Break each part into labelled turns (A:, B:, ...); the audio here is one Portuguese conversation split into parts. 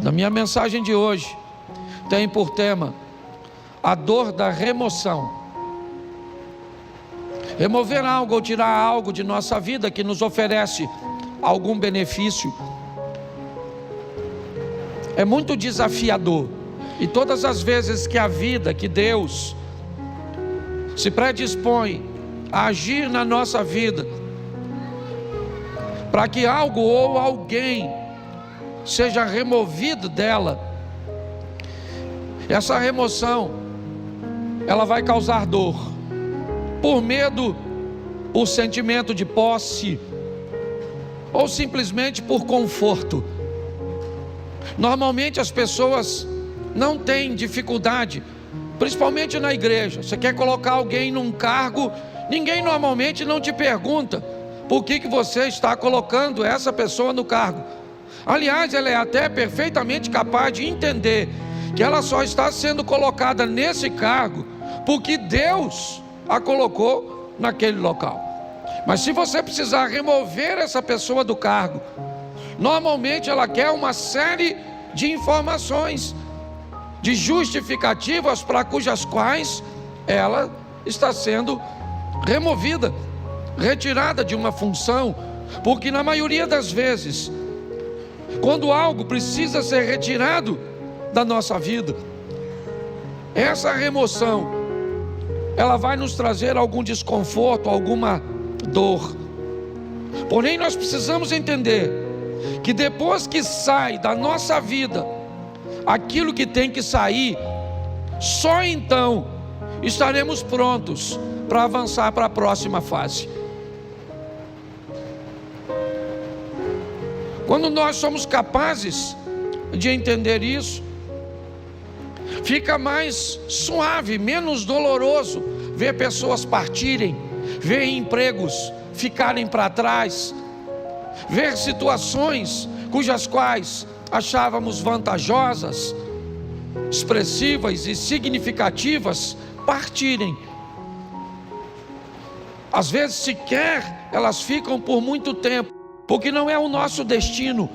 A: Na minha mensagem de hoje, tem por tema a dor da remoção. Remover algo ou tirar algo de nossa vida que nos oferece algum benefício é muito desafiador. E todas as vezes que a vida, que Deus se predispõe a agir na nossa vida, para que algo ou alguém seja removido dela, essa remoção, ela vai causar dor, por medo, por sentimento de posse, ou simplesmente por conforto. Normalmente as pessoas não têm dificuldade, principalmente na igreja. Você quer colocar alguém num cargo, ninguém normalmente não te pergunta por que você está colocando essa pessoa no cargo. Aliás, ela é até perfeitamente capaz de entender que ela só está sendo colocada nesse cargo porque Deus a colocou naquele local. Mas se você precisar remover essa pessoa do cargo, normalmente ela quer uma série de informações, de justificativas para cujas quais ela está sendo removida, retirada de uma função, porque na maioria das vezes, quando algo precisa ser retirado da nossa vida, essa remoção, ela vai nos trazer algum desconforto, alguma dor. Porém, nós precisamos entender que depois que sai da nossa vida aquilo que tem que sair, só então estaremos prontos para avançar para a próxima fase. Quando nós somos capazes de entender isso, fica mais suave, menos doloroso ver pessoas partirem, ver empregos ficarem para trás, ver situações cujas quais achávamos vantajosas, expressivas e significativas partirem. Às vezes sequer elas ficam por muito tempo, porque não é o nosso destino,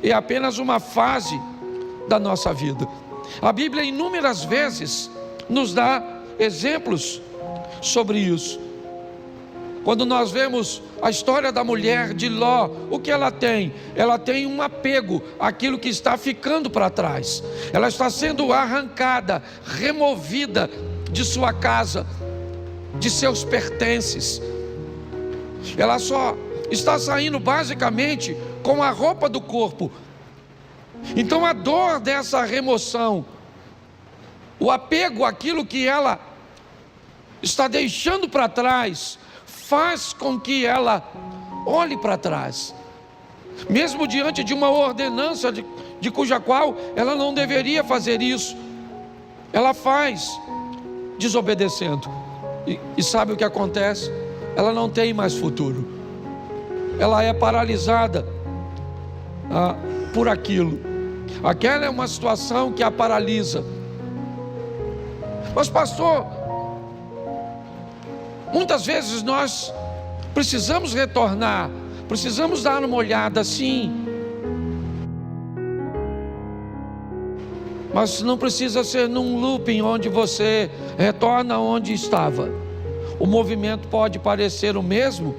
A: é apenas uma fase da nossa vida. A Bíblia inúmeras vezes nos dá exemplos sobre isso. Quando nós vemos a história da mulher de Ló, o que ela tem? Ela tem um apego àquilo que está ficando para trás. Ela está sendo arrancada, removida de sua casa, de seus pertences. Ela só está saindo basicamente com a roupa do corpo. Então a dor dessa remoção, o apego àquilo que ela está deixando para trás, faz com que ela olhe para trás, mesmo diante de uma ordenança de cuja qual ela não deveria fazer isso, ela faz desobedecendo, e sabe o que acontece? Ela não tem mais futuro, ela é paralisada por aquilo. Aquela é uma situação que a paralisa. Mas pastor, muitas vezes nós precisamos retornar, precisamos dar uma olhada, sim, mas não precisa ser num looping onde você retorna onde estava. O movimento pode parecer o mesmo.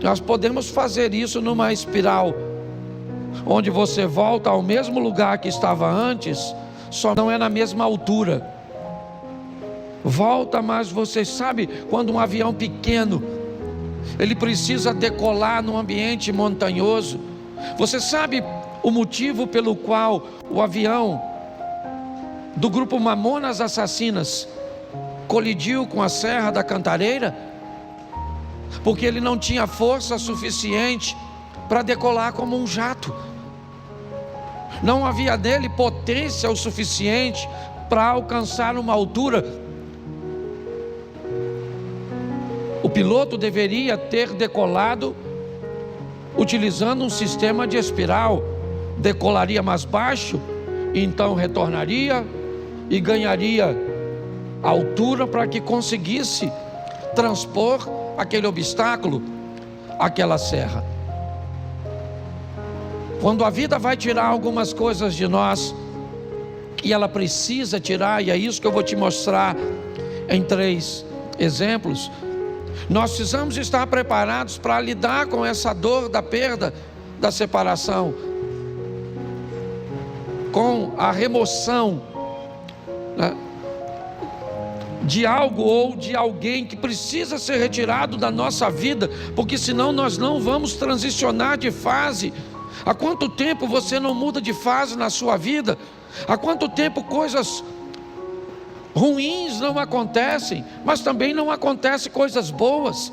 A: Nós podemos fazer isso numa espiral, onde você volta ao mesmo lugar que estava antes, só não é na mesma altura. Volta, mas você sabe quando um avião pequeno, ele precisa decolar num ambiente montanhoso, você sabe o motivo pelo qual o avião do grupo Mamonas Assassinas colidiu com a Serra da Cantareira? Porque ele não tinha força suficiente para decolar como um jato. Não havia nele potência o suficiente para alcançar uma altura. O piloto deveria ter decolado utilizando um sistema de espiral. Decolaria mais baixo, então retornaria e ganharia altura para que conseguisse transpor aquele obstáculo, aquela serra. Quando a vida vai tirar algumas coisas de nós, e ela precisa tirar, e é isso que eu vou te mostrar em 3 exemplos, nós precisamos estar preparados para lidar com essa dor da perda, da separação, com a remoção, né, de algo ou de alguém que precisa ser retirado da nossa vida, porque senão nós não vamos transicionar de fase. Há quanto tempo você não muda de fase na sua vida? Há quanto tempo coisas ruins não acontecem, mas também não acontecem coisas boas?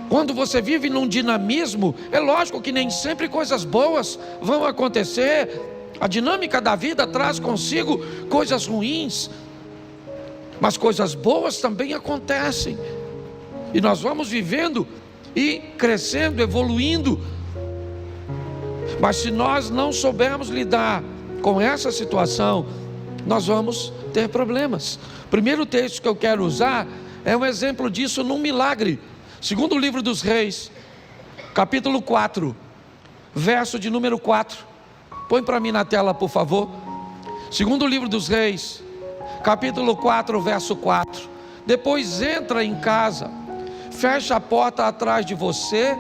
A: Quando você vive num dinamismo, é lógico que nem sempre coisas boas vão acontecer. A dinâmica da vida traz consigo coisas ruins, mas coisas boas também acontecem. E nós vamos vivendo e crescendo, evoluindo. Mas se nós não soubermos lidar com essa situação, nós vamos ter problemas. O primeiro texto que eu quero usar é um exemplo disso num milagre. Segundo livro dos Reis, capítulo 4, verso de número 4. Põe para mim na tela, por favor. Segundo livro dos Reis, capítulo 4, verso 4. Depois entra em casa, fecha a porta atrás de você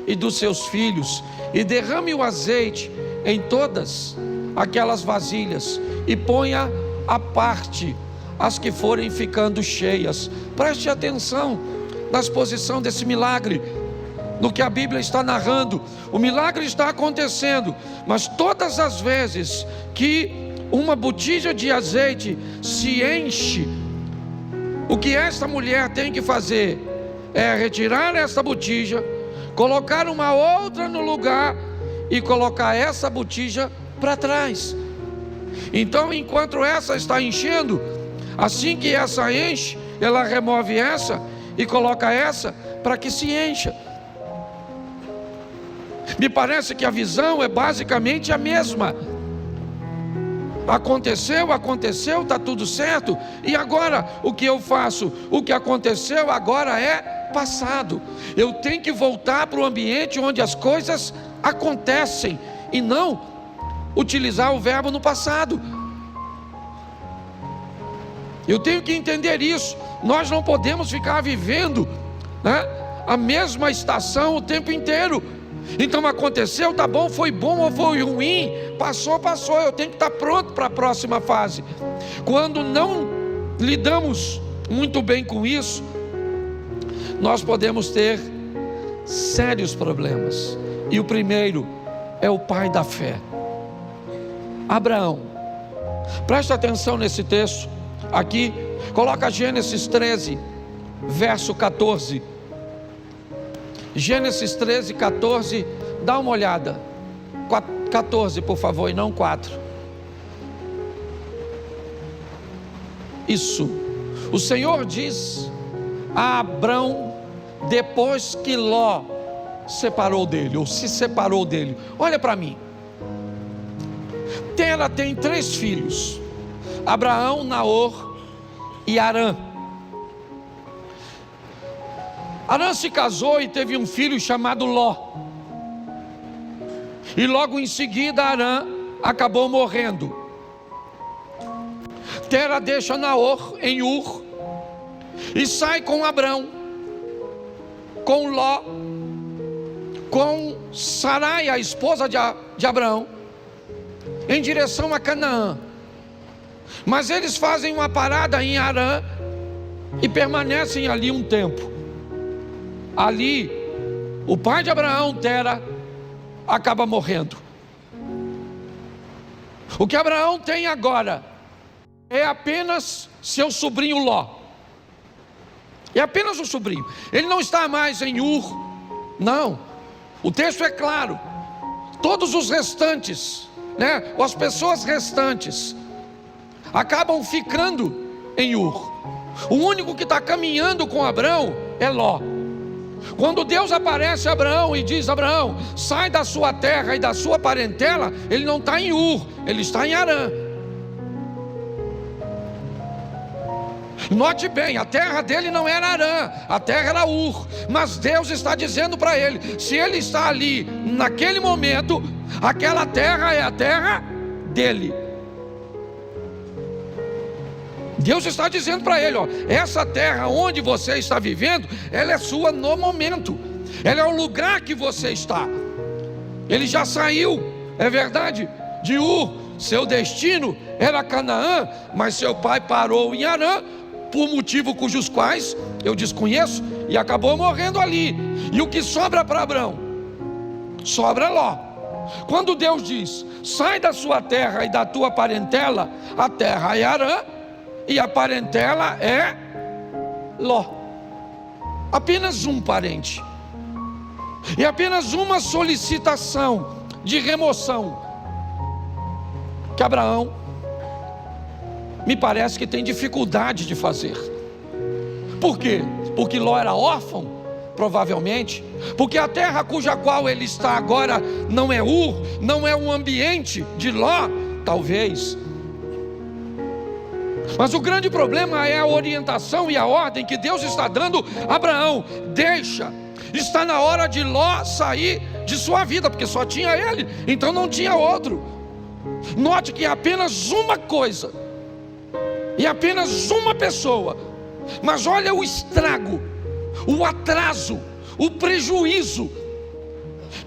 A: e dos seus filhos, e derrame o azeite em todas aquelas vasilhas, e ponha à parte as que forem ficando cheias. Preste atenção na exposição desse milagre, no que a Bíblia está narrando. O milagre está acontecendo, mas todas as vezes que uma botija de azeite se enche, o que esta mulher tem que fazer é retirar essa botija, colocar uma outra no lugar e colocar essa botija para trás. Então, enquanto essa está enchendo, assim que essa enche, ela remove essa e coloca essa para que se encha. Me parece que a visão é basicamente a mesma. Aconteceu, está tudo certo. E agora, o que eu faço? O que aconteceu agora é passado. Eu tenho que voltar para o ambiente onde as coisas acontecem, e não utilizar o verbo no passado. Eu tenho que entender isso. Nós não podemos ficar vivendo, né, a mesma estação o tempo inteiro. Então aconteceu, tá bom, foi bom ou foi ruim, passou, eu tenho que estar pronto para a próxima fase. Quando não lidamos muito bem com isso, nós podemos ter sérios problemas. E o primeiro é o pai da fé, Abraão. Presta atenção nesse texto aqui, coloca Gênesis 13, verso 14. Gênesis 13, 14, dá uma olhada. 14, por favor, e não 4. Isso. O Senhor diz a Abrão, depois que Ló separou dele, ou se separou dele: olha para mim. Tera tem 3 filhos: Abraão, Naor e Harã. Harã se casou e teve um filho chamado Ló. E logo em seguida Harã acabou morrendo. Tera deixa Naor em Ur e sai com Abrão, com Ló, com Sarai, a esposa de Abrão, em direção a Canaã. Mas eles fazem uma parada em Harã e permanecem ali um tempo. Ali, o pai de Abraão, Tera, acaba morrendo. O que Abraão tem agora é apenas seu sobrinho Ló. É apenas o sobrinho. Ele não está mais em Ur. Não. O texto é claro. Todos os restantes, né, as pessoas restantes, acabam ficando em Ur. O único que está caminhando com Abraão é Ló. Quando Deus aparece a Abraão e diz: Abraão, sai da sua terra e da sua parentela, ele não está em Ur, ele está em Harã. Note bem, a terra dele não era Harã, a terra era Ur. Mas Deus está dizendo para ele: se ele está ali naquele momento, aquela terra é a terra dele. Deus está dizendo para ele: ó, essa terra onde você está vivendo, ela é sua no momento. Ela é o lugar que você está. Ele já saiu, é verdade, de Ur. Seu destino era Canaã, mas seu pai parou em Harã, por motivo cujos quais eu desconheço, e acabou morrendo ali. E o que sobra para Abrão? Sobra Ló. Quando Deus diz: sai da sua terra e da tua parentela, a terra é Harã e a parentela é Ló. Apenas um parente. E apenas uma solicitação de remoção que Abraão me parece que tem dificuldade de fazer. Por quê? Porque Ló era órfão, provavelmente. Porque a terra cuja qual ele está agora não é Ur, não é um ambiente de Ló, talvez. Mas o grande problema é a orientação e a ordem que Deus está dando a Abraão: deixa, está na hora de Ló sair de sua vida, porque só tinha ele, então não tinha outro. Note que é apenas uma coisa, e apenas uma pessoa, mas olha o estrago, o atraso, o prejuízo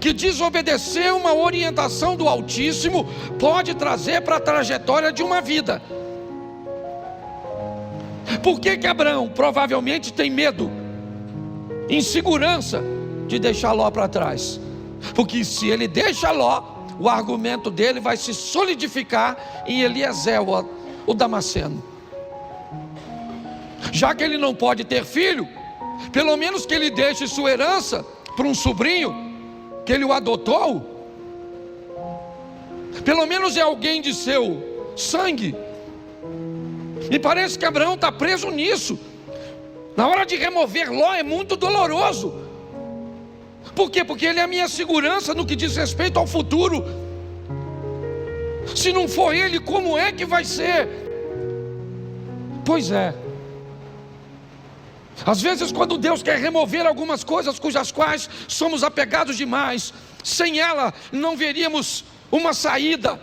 A: que desobedecer uma orientação do Altíssimo pode trazer para a trajetória de uma vida. Por que Abraão provavelmente tem medo, insegurança de deixar Ló para trás? Porque se ele deixa Ló, o argumento dele vai se solidificar em Eliezer, o Damasceno. Já que ele não pode ter filho, pelo menos que ele deixe sua herança para um sobrinho que ele o adotou. Pelo menos é alguém de seu sangue. E parece que Abraão está preso nisso. Na hora de remover Ló é muito doloroso. Por quê? Porque ele é a minha segurança no que diz respeito ao futuro. Se não for ele, como é que vai ser? Pois é. Às vezes, quando Deus quer remover algumas coisas cujas quais somos apegados demais, sem ela não veríamos uma saída.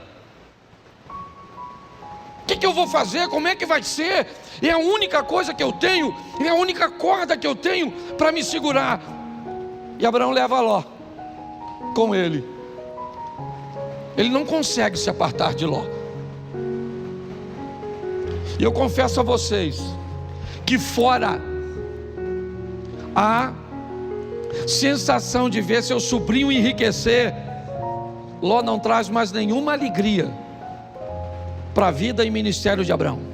A: O que eu vou fazer? Como é que vai ser? É a única coisa que eu tenho, é a única corda que eu tenho para me segurar. E Abraão leva Ló com ele. Ele não consegue se apartar de Ló. E eu confesso a vocês que fora a sensação de ver seu sobrinho enriquecer, Ló não traz mais nenhuma alegria para a vida e ministério de Abraão.